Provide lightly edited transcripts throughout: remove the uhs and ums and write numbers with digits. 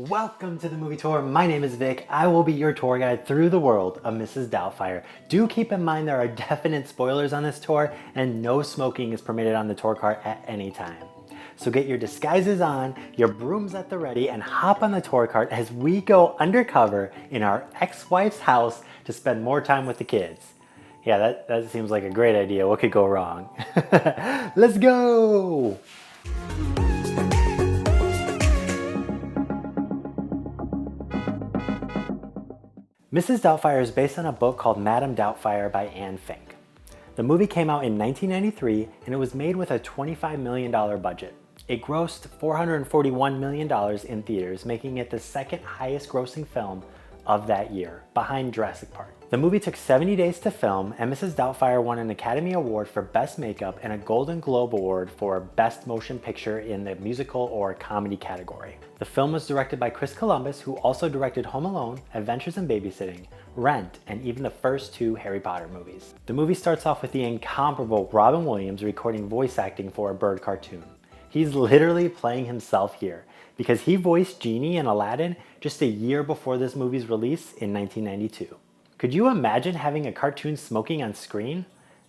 Welcome to the movie tour. My name is Vic. I will be your tour guide through the world of Mrs. Doubtfire. Do keep in mind there are definite spoilers on this tour and no smoking is permitted on the tour cart at any time. So get your disguises on, your brooms at the ready, and hop on the tour cart as we go undercover in our ex-wife's house to spend more time with the kids. Yeah, that seems like a great idea. What could go wrong? Let's go! Mrs. Doubtfire is based on a book called Madame Doubtfire by Anne Fink. The movie came out in 1993 and it was made with a $25 million budget. It grossed $441 million in theaters, making it the second highest grossing film of that year, behind Jurassic Park. The movie took 70 days to film, and Mrs. Doubtfire won an Academy Award for Best Makeup and a Golden Globe Award for Best Motion Picture in the musical or comedy category. The film was directed by Chris Columbus, who also directed Home Alone, Adventures in Babysitting, Rent, and even the first two Harry Potter movies. The movie starts off with the incomparable Robin Williams recording voice acting for a bird cartoon. He's literally playing himself here, because he voiced Genie in Aladdin just a year before this movie's release in 1992. Could you imagine having a cartoon smoking on screen?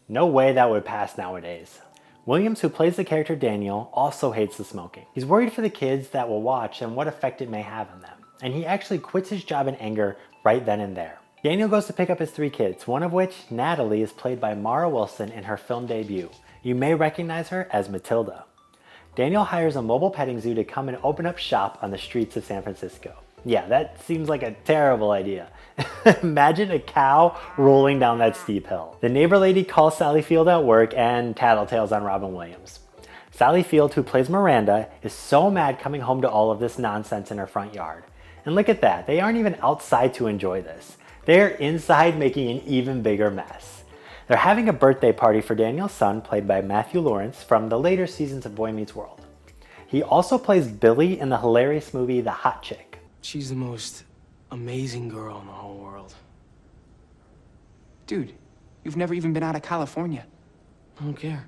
No way that would pass nowadays. Williams, who plays the character Daniel, also hates the smoking. He's worried for the kids that will watch and what effect it may have on them, and he actually quits his job in anger right then and there. Daniel goes to pick up his three kids, one of which, Natalie, is played by Mara Wilson in her film debut. You may recognize her as Matilda. Daniel hires a mobile petting zoo to come and open up shop on the streets of San Francisco. Yeah, that seems like a terrible idea. Imagine a cow rolling down that steep hill. The neighbor lady calls Sally Field at work and tattletales on Robin Williams. Sally Field, who plays Miranda, is so mad coming home to all of this nonsense in her front yard. And look at that, they aren't even outside to enjoy this. They're inside making an even bigger mess. They're having a birthday party for Daniel's son, played by Matthew Lawrence from the later seasons of Boy Meets World. He also plays Billy in the hilarious movie The Hot Chick. She's the most amazing girl in the whole world. Dude, you've never even been out of California. I don't care.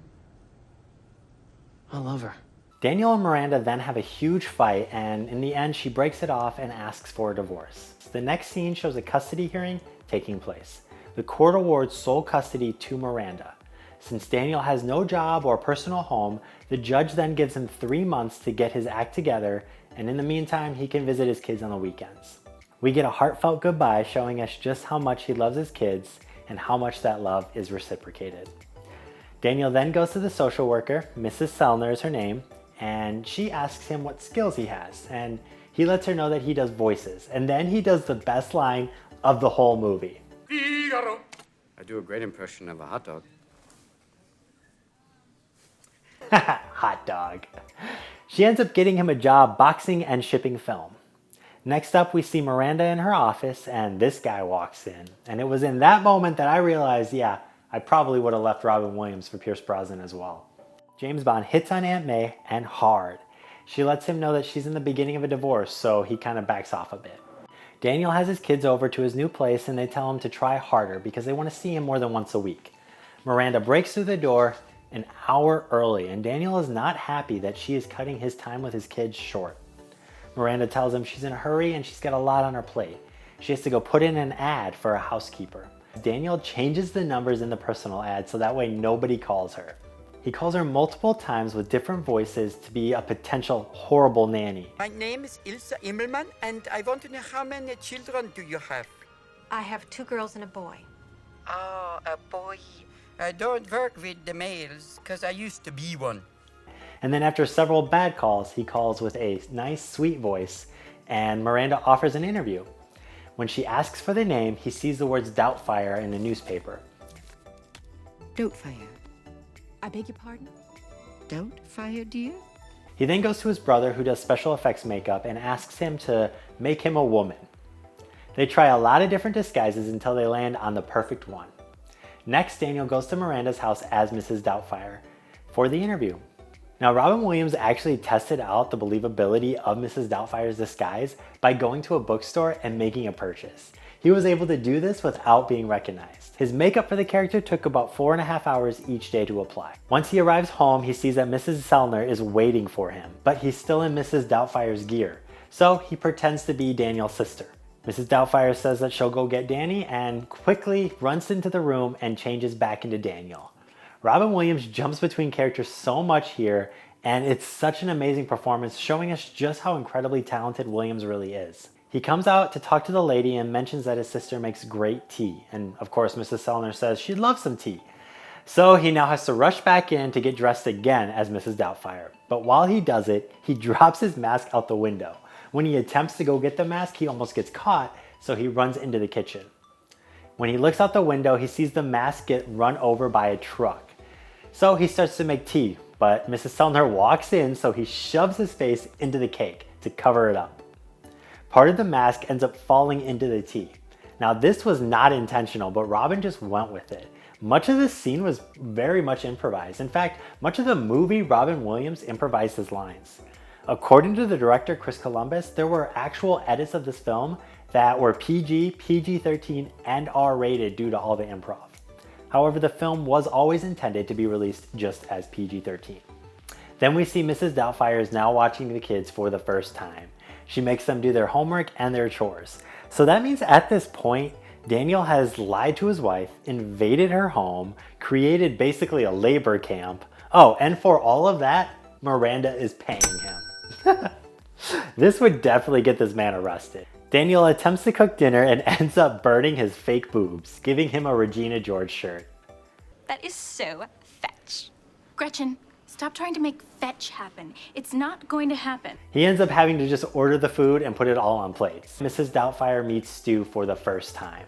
I love her. Daniel and Miranda then have a huge fight, and in the end she breaks it off and asks for a divorce. The next scene shows a custody hearing taking place. The court awards sole custody to Miranda. Since Daniel has no job or personal home, the judge then gives him 3 months to get his act together, and in the meantime, he can visit his kids on the weekends. We get a heartfelt goodbye showing us just how much he loves his kids and how much that love is reciprocated. Daniel then goes to the social worker, Mrs. Sellner is her name, and she asks him what skills he has, and he lets her know that he does voices, and then he does the best line of the whole movie. Figaro. I do a great impression of a hot dog. Hot dog. She ends up getting him a job boxing and shipping film. Next up, we see Miranda in her office and this guy walks in. And it was in that moment that I realized, yeah, I probably would have left Robin Williams for Pierce Brosnan as well. James Bond hits on Aunt May, and hard. She lets him know that she's in the beginning of a divorce, so he kind of backs off a bit. Daniel has his kids over to his new place and they tell him to try harder because they want to see him more than once a week. Miranda breaks through the door an hour early, and Daniel is not happy that she is cutting his time with his kids short. Miranda tells him she's in a hurry and she's got a lot on her plate. She has to go put in an ad for a housekeeper. Daniel changes the numbers in the personal ad so that way nobody calls her. He calls her multiple times with different voices to be a potential horrible nanny. My name is Ilse Immelmann, and I want to know how many children do you have? I have 2 girls and a boy. Oh, a boy. I don't work with the males, because I used to be one. And then after several bad calls, he calls with a nice, sweet voice, and Miranda offers an interview. When she asks for the name, he sees the words Doubtfire in the newspaper. Doubtfire. I beg your pardon? Doubtfire, dear? He then goes to his brother, who does special effects makeup, and asks him to make him a woman. They try a lot of different disguises until they land on the perfect one. Next, Daniel goes to Miranda's house as Mrs. Doubtfire for the interview. Now, Robin Williams actually tested out the believability of Mrs. Doubtfire's disguise by going to a bookstore and making a purchase. He was able to do this without being recognized. His makeup for the character took about 4.5 hours each day to apply. Once he arrives home, he sees that Mrs. Sellner is waiting for him, but he's still in Mrs. Doubtfire's gear. So he pretends to be Daniel's sister. Mrs. Doubtfire says that she'll go get Danny and quickly runs into the room and changes back into Daniel. Robin Williams jumps between characters so much here, and it's such an amazing performance, showing us just how incredibly talented Williams really is. He comes out to talk to the lady and mentions that his sister makes great tea, and of course Mrs. Sellner says she'd love some tea. So he now has to rush back in to get dressed again as Mrs. Doubtfire. But while he does it, he drops his mask out the window. When he attempts to go get the mask, he almost gets caught, so he runs into the kitchen. When he looks out the window, he sees the mask get run over by a truck. So he starts to make tea, but Mrs. Sellner walks in, so he shoves his face into the cake to cover it up. Part of the mask ends up falling into the tea. Now this was not intentional, but Robin just went with it. Much of this scene was very much improvised. In fact, much of the movie, Robin Williams improvised his lines. According to the director, Chris Columbus, there were actual edits of this film that were PG, PG-13, and R-rated due to all the improv. However, the film was always intended to be released just as PG-13. Then we see Mrs. Doubtfire is now watching the kids for the first time. She makes them do their homework and their chores. So that means at this point, Daniel has lied to his wife, invaded her home, created basically a labor camp. Oh, and for all of that, Miranda is paying him. This would definitely get this man arrested. Daniel attempts to cook dinner and ends up burning his fake boobs, giving him a Regina George shirt. That is so fetch. Gretchen, stop trying to make fetch happen. It's not going to happen. He ends up having to just order the food and put it all on plates. Mrs. Doubtfire meets Stu for the first time.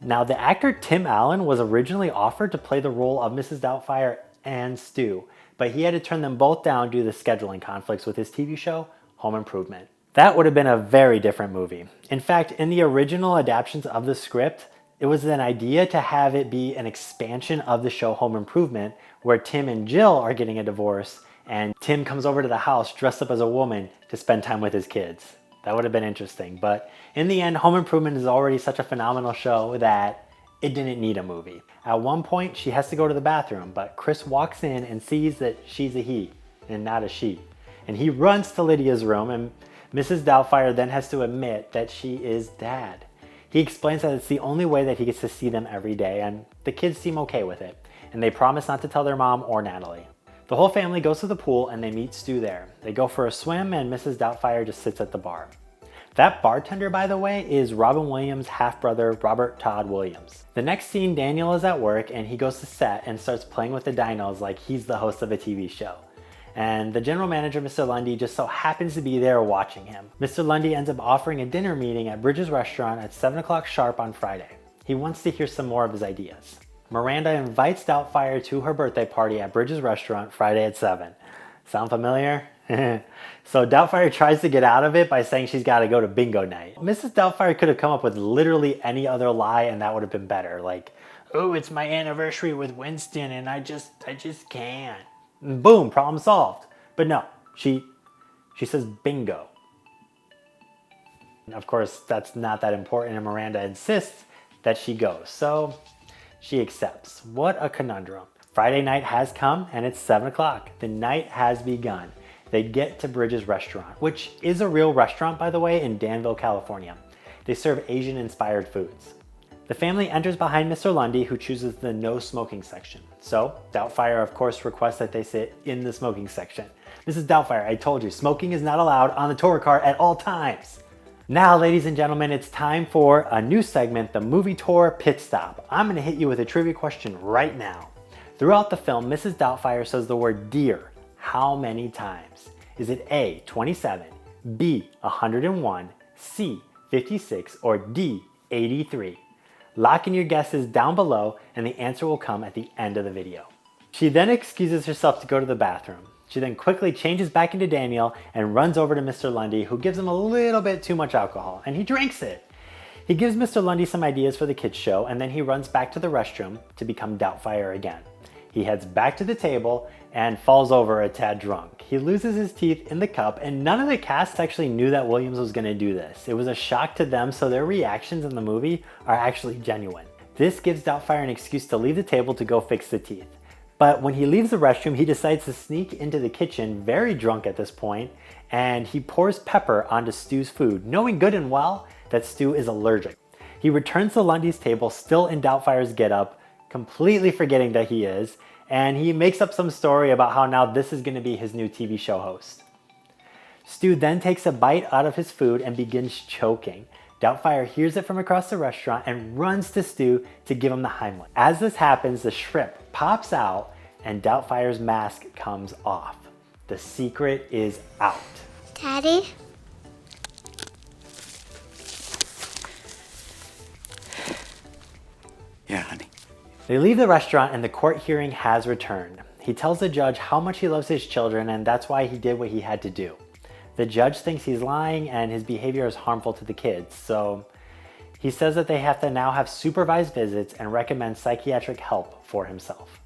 Now, the actor Tim Allen was originally offered to play the role of Mrs. Doubtfire and Stu, but he had to turn them both down due to the scheduling conflicts with his TV show, Home Improvement. That would have been a very different movie. In fact, in the original adaptations of the script, it was an idea to have it be an expansion of the show Home Improvement, where Tim and Jill are getting a divorce, and Tim comes over to the house dressed up as a woman to spend time with his kids. That would have been interesting, but in the end, Home Improvement is already such a phenomenal show that it didn't need a movie. At one point, she has to go to the bathroom, but Chris walks in and sees that she's a he and not a she. And he runs to Lydia's room, and Mrs. Doubtfire then has to admit that she is dad. He explains that it's the only way that he gets to see them every day, and the kids seem okay with it, and they promise not to tell their mom or Natalie. The whole family goes to the pool and they meet Stu there. They go for a swim and Mrs. Doubtfire just sits at the bar. That bartender, by the way, is Robin Williams' half-brother, Robert Todd Williams. The next scene, Daniel is at work and he goes to set and starts playing with the dinos like he's the host of a TV show. And the general manager, Mr. Lundy, just so happens to be there watching him. Mr. Lundy ends up offering a dinner meeting at Bridges Restaurant at 7 o'clock sharp on Friday. He wants to hear some more of his ideas. Miranda invites Doubtfire to her birthday party at Bridges Restaurant Friday at 7. Sound familiar? So Doubtfire tries to get out of it by saying she's got to go to bingo night. Mrs. Doubtfire could have come up with literally any other lie and that would have been better. Like, oh, it's my anniversary with Winston and I just can't. And boom, problem solved. But no, she says bingo. And of course, that's not that important and Miranda insists that she goes. So she accepts. What a conundrum. Friday night has come and it's 7 o'clock. The night has begun. They get to Bridges Restaurant, which is a real restaurant, by the way, in Danville, California. They serve Asian-inspired foods. The family enters behind Mr. Lundy, who chooses the no smoking section. So Doubtfire, of course, requests that they sit in the smoking section. Mrs. Doubtfire, I told you, smoking is not allowed on the tour car at all times. Now, ladies and gentlemen, it's time for a new segment, the Movie Tour Pit Stop. I'm going to hit you with a trivia question right now. Throughout the film, Mrs. Doubtfire says the word dear how many times? Is it A, 27, B, 101, C, 56, or D, 83? Lock in your guesses down below and the answer will come at the end of the video. She then excuses herself to go to the bathroom. She then quickly changes back into Daniel and runs over to Mr. Lundy, who gives him a little bit too much alcohol, and he drinks it. He gives Mr. Lundy some ideas for the kids show, and then he runs back to the restroom to become Doubtfire again. He heads back to the table and falls over a tad drunk. He loses his teeth in the cup, and none of the cast actually knew that Williams was going to do this. It was a shock to them, so their reactions in the movie are actually genuine. This gives Doubtfire an excuse to leave the table to go fix the teeth. But when he leaves the restroom, he decides to sneak into the kitchen, very drunk at this point, and he pours pepper onto Stu's food, knowing good and well that Stu is allergic. He returns to Lundy's table, still in Doubtfire's getup, completely forgetting that he is, and he makes up some story about how now this is going to be his new TV show host. Stu then takes a bite out of his food and begins choking. Doubtfire hears it from across the restaurant and runs to Stu to give him the Heimlich. As this happens, the shrimp pops out and Doubtfire's mask comes off. The secret is out. Daddy? Yeah, honey. They leave the restaurant and the court hearing has returned. He tells the judge how much he loves his children and that's why he did what he had to do. The judge thinks he's lying and his behavior is harmful to the kids, so he says that they have to now have supervised visits and recommend psychiatric help for himself.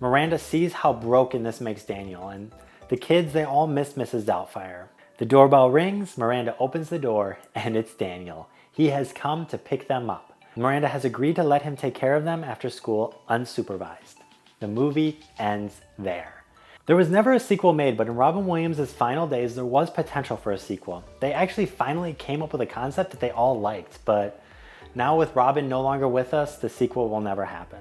Miranda sees how broken this makes Daniel, and the kids, they all miss Mrs. Doubtfire. The doorbell rings, Miranda opens the door, and it's Daniel. He has come to pick them up. Miranda has agreed to let him take care of them after school unsupervised. The movie ends there. There was never a sequel made, but in Robin Williams' final days, there was potential for a sequel. They actually finally came up with a concept that they all liked, but now with Robin no longer with us, the sequel will never happen.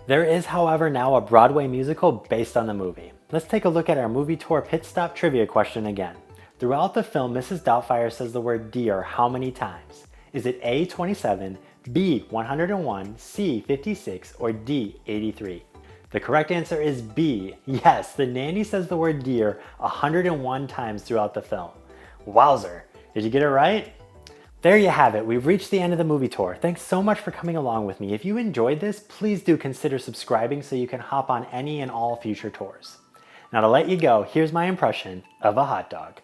There is, however, now a Broadway musical based on the movie. Let's take a look at our movie tour pit stop trivia question again. Throughout the film, Mrs. Doubtfire says the word dear how many times? Is it A, 27, B, 101, C, 56, or D, 83? The correct answer is B. Yes, the nanny says the word dear 101 times throughout the film. Wowzer, did you get it right? There you have it, we've reached the end of the movie tour. Thanks so much for coming along with me. If you enjoyed this, please do consider subscribing so you can hop on any and all future tours. Now to let you go, here's my impression of a hot dog.